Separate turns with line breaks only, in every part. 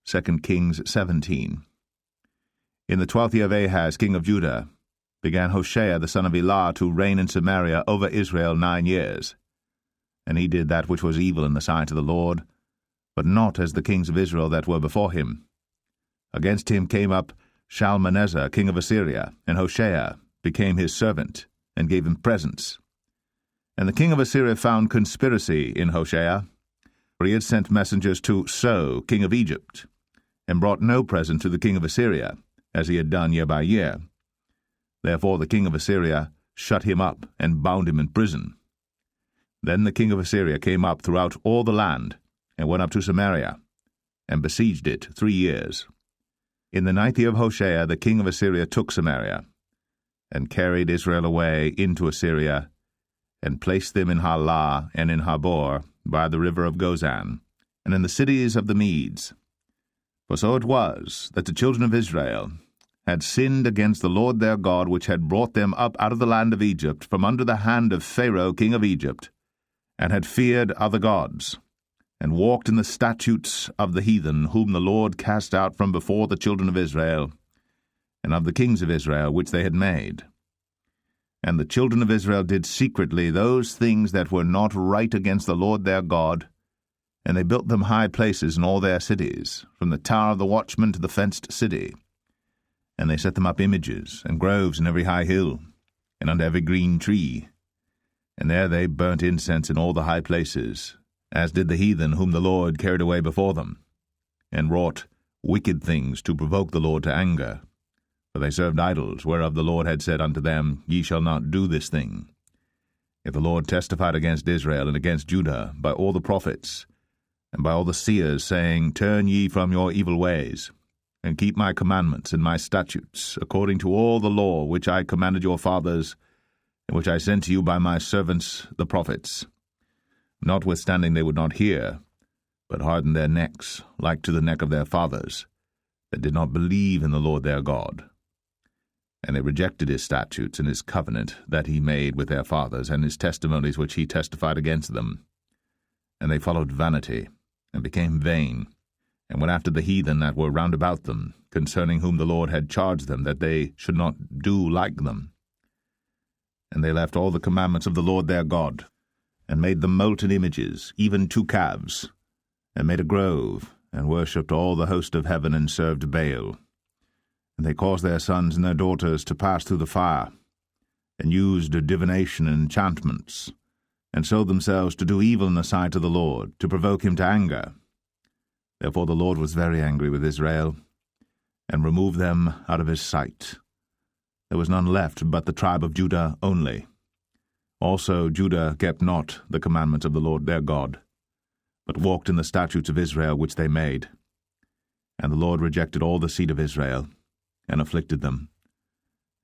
2 Kings 17. In the 12th year of Ahaz, king of Judah, began Hoshea the son of Elah to reign in Samaria over Israel 9 years. And he did that which was evil in the sight of the Lord, but not as the kings of Israel that were before him. Against him came up Shalmaneser king of Assyria, and Hoshea became his servant, and gave him presents. And the king of Assyria found conspiracy in Hoshea, for he had sent messengers to So king of Egypt, and brought no present to the king of Assyria, as he had done year by year. Therefore the king of Assyria shut him up, and bound him in prison. Then the king of Assyria came up throughout all the land, and went up to Samaria, and besieged it 3 years. In the 9th year of Hoshea the king of Assyria took Samaria, and carried Israel away into Assyria, and placed them in Halah and in Habor by the river of Gozan, and in the cities of the Medes. For so it was that the children of Israel had sinned against the Lord their God, which had brought them up out of the land of Egypt, from under the hand of Pharaoh king of Egypt, and had feared other gods, and walked in the statutes of the heathen, whom the Lord cast out from before the children of Israel, and of the kings of Israel which they had made. And the children of Israel did secretly those things that were not right against the Lord their God, and they built them high places in all their cities, from the tower of the watchman to the fenced city. And they set them up images and groves in every high hill, and under every green tree. And there they burnt incense in all the high places, as did the heathen whom the Lord carried away before them, and wrought wicked things to provoke the Lord to anger. For they served idols, whereof the Lord had said unto them, Ye shall not do this thing. Yet the Lord testified against Israel and against Judah by all the prophets, and by all the seers, saying, Turn ye from your evil ways, and keep my commandments and my statutes, according to all the law which I commanded your fathers, and which I sent to you by my servants the prophets. Notwithstanding they would not hear, but hardened their necks, like to the neck of their fathers, that did not believe in the Lord their God. And they rejected his statutes and his covenant that he made with their fathers, and his testimonies which he testified against them. And they followed vanity, and became vain, and went after the heathen that were round about them, concerning whom the Lord had charged them that they should not do like them. And they left all the commandments of the Lord their God, and made them molten images, even 2 calves, and made a grove, and worshipped all the host of heaven, and served Baal. And they caused their sons and their daughters to pass through the fire, and used divination and enchantments, and sold themselves to do evil in the sight of the Lord, to provoke him to anger. Therefore the Lord was very angry with Israel, and removed them out of his sight. There was none left but the tribe of Judah only. Also Judah kept not the commandments of the Lord their God, but walked in the statutes of Israel which they made. And the Lord rejected all the seed of Israel, and afflicted them,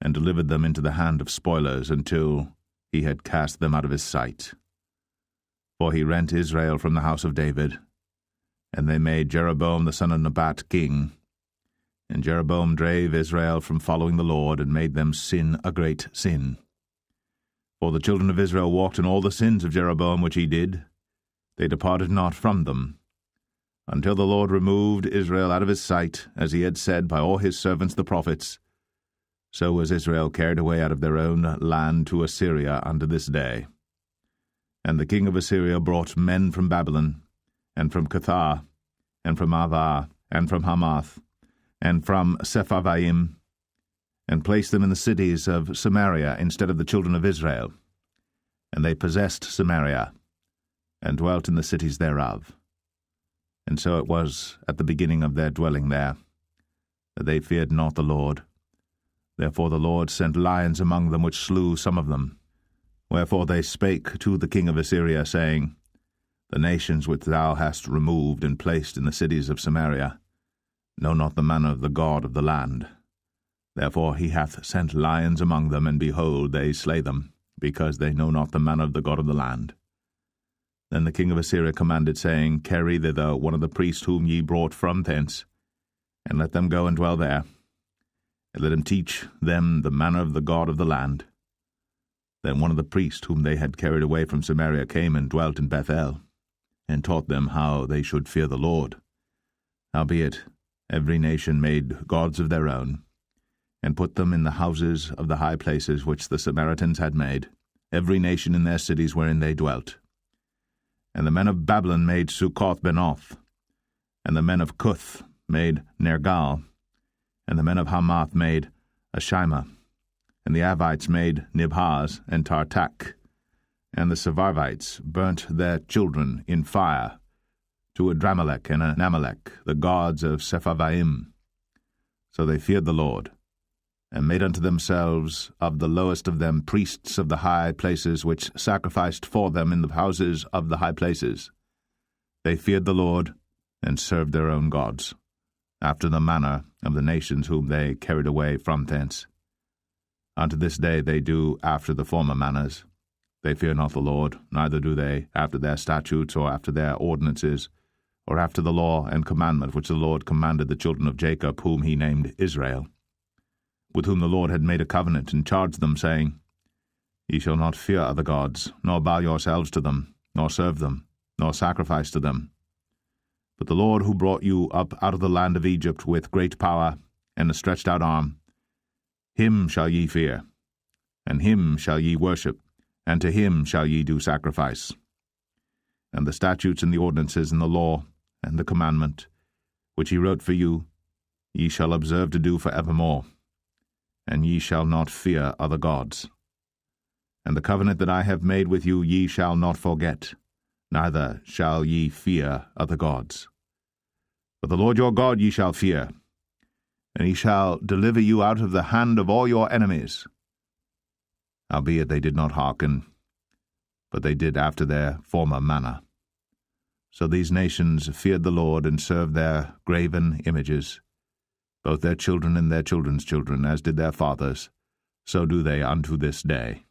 and delivered them into the hand of spoilers, until he had cast them out of his sight. For he rent Israel from the house of David, and they made Jeroboam the son of Nebat king. And Jeroboam drave Israel from following the Lord, and made them sin a great sin. For the children of Israel walked in all the sins of Jeroboam which he did. They departed not from them, until the Lord removed Israel out of his sight, as he had said by all his servants the prophets. So was Israel carried away out of their own land to Assyria unto this day. And the king of Assyria brought men from Babylon, and from Cuthah, and from Avvites, and from Hamath, and from Sepharvaim, and placed them in the cities of Samaria instead of the children of Israel. And they possessed Samaria, and dwelt in the cities thereof. And so it was at the beginning of their dwelling there, that they feared not the Lord. Therefore the Lord sent lions among them, which slew some of them. Wherefore they spake to the king of Assyria, saying, The nations which thou hast removed and placed in the cities of Samaria know not the manner of the God of the land. Therefore he hath sent lions among them, and behold, they slay them, because they know not the manner of the God of the land. Then the king of Assyria commanded, saying, Carry thither one of the priests whom ye brought from thence, and let them go and dwell there, and let him teach them the manner of the God of the land. Then one of the priests whom they had carried away from Samaria came and dwelt in Bethel, and taught them how they should fear the Lord, Howbeit, every nation made gods of their own, and put them in the houses of the high places which the Samaritans had made, every nation in their cities wherein they dwelt. And the men of Babylon made Succoth benoth, and the men of Cuth made Nergal, and the men of Hamath made Ashima, and the Avvites made Nibhaz and Tartak, and the Sepharvites burnt their children in fire to Adrammelech and Anammelech, the gods of Sepharvaim. So they feared the Lord, and made unto themselves of the lowest of them priests of the high places, which sacrificed for them in the houses of the high places. They feared the Lord, and served their own gods, after the manner of the nations whom they carried away from thence. Unto this day they do after the former manners. They fear not the Lord, neither do they after their statutes, or after their ordinances, or after the law and commandment which the Lord commanded the children of Jacob, whom he named Israel, with whom the Lord had made a covenant, and charged them, saying, Ye shall not fear other gods, nor bow yourselves to them, nor serve them, nor sacrifice to them. But the Lord who brought you up out of the land of Egypt with great power and a stretched out arm, him shall ye fear, and him shall ye worship, and to him shall ye do sacrifice. And the statutes and the ordinances and the law and the commandment, which he wrote for you, ye shall observe to do for evermore, and ye shall not fear other gods. And the covenant that I have made with you ye shall not forget, neither shall ye fear other gods. But the Lord your God ye shall fear, and he shall deliver you out of the hand of all your enemies. Howbeit they did not hearken, but they did after their former manner. So these nations feared the Lord, and served their graven images, both their children and their children's children, as did their fathers, so do they unto this day.